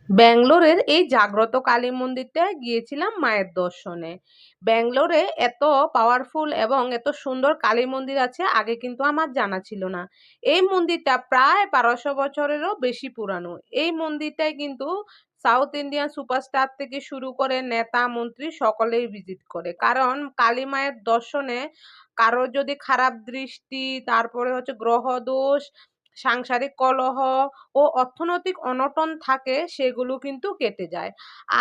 ব্যাঙ্গালোরের এই জাগ্রত কালী মন্দিরটায় গিয়েছিলাম মায়ের দর্শনে। ব্যাঙ্গালোরে এত পাওয়ারফুল এবং এত সুন্দর কালী মন্দির আছে আগে কিন্তু আমার জানা ছিল না। এই মন্দিরটা প্রায় 1200 বছরেরও বেশি পুরানো। এই মন্দিরটায় কিন্তু সাউথ ইন্ডিয়ান সুপারস্টার থেকে শুরু করে নেতা মন্ত্রী সকলেই ভিজিট করে, কারণ কালী মায়ের দর্শনে কারো যদি খারাপ দৃষ্টি, তারপরে হচ্ছে গ্রহ দোষ, সাংসারিক কলহ ও অর্থনৈতিক অনটন থাকে সেগুলো কিন্তু কেটে যায়।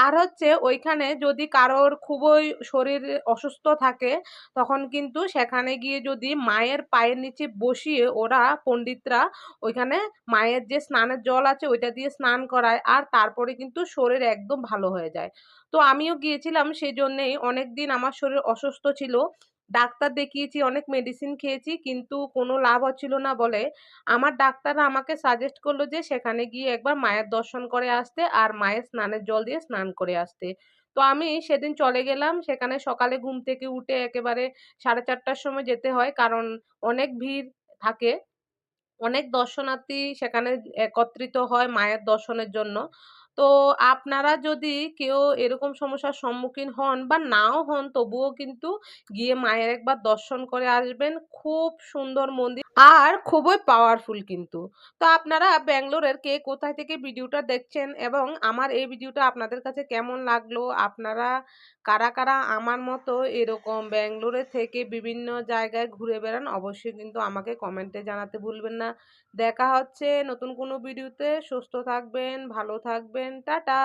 আর হচ্ছে ওইখানে যদি কারোর খুবই শরীর অসুস্থ থাকে তখন কিন্তু সেখানে গিয়ে যদি মায়ের পায়ের নিচে বসিয়ে ওরা পণ্ডিতরা ওইখানে মায়ের যে স্নানের জল আছে ওইটা দিয়ে স্নান করায়, আর তারপরে কিন্তু শরীর একদম ভালো হয়ে যায়। তো আমিও গিয়েছিলাম, সেই জন্যেই অনেকদিন আমার শরীর অসুস্থ ছিল। ডাক্তার দেখিয়েছি, অনেক মেডিসিন খেয়েছি, কিন্তু কোনো লাভ হচ্ছিল না বলে আমার ডাক্তাররা আমাকে সাজেস্ট করলো যে সেখানে গিয়ে একবার মায়ের দর্শন করে আসতে আর মায়ের স্নানের জল দিয়ে স্নান করে আসতে। তো আমি সেদিন চলে গেলাম সেখানে। সকালে ঘুম থেকে উঠে একেবারে 4:30টার সময় যেতে হয়, কারণ অনেক ভিড় থাকে। অনেক দর্শনার্থী সেখানে একত্রিত হয় মায়ের দর্শনের জন্য। তো আপনারা যদি কেউ এরকম সমস্যার সম্মুখীন হন বা নাও হন তবুও কিন্তু গিয়ে মায়ের একবার দর্শন করে আসবেন। খুব সুন্দর মন্দির আর খুবই পাওয়ারফুল কিন্তু। তো আপনারা ব্যাঙ্গালোরের কে কোথায় থেকে ভিডিওটা দেখছেন এবং আমার এই ভিডিওটা আপনাদের কাছে কেমন লাগলো? আপনারা কারা, কারা আমার মতো এরকম ব্যাঙ্গালোরে থেকে বিভিন্ন জায়গায় ঘুরে বেড়ান অবশ্যই কিন্তু আমাকে কমেন্টে জানাতে ভুলবেন না। দেখা হচ্ছে নতুন কোনো ভিডিওতে। সুস্থ থাকবেন, ভালো থাকবেন। টাটা।